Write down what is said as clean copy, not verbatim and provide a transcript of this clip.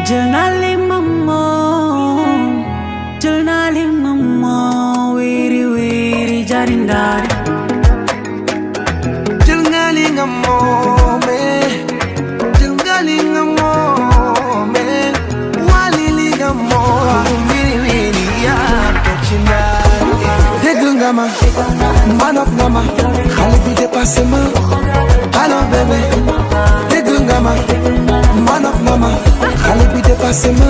Jernali mammo, jernali mammo, wiri wiri jarindari. Jernali mammo me, jernali mammo me, walili mammo, wiri wiri ya tochinari. Degungama, manok nama, khali bi dépassé ma. Hello bébé, degungama, manok nama, khali bi dépassé ma.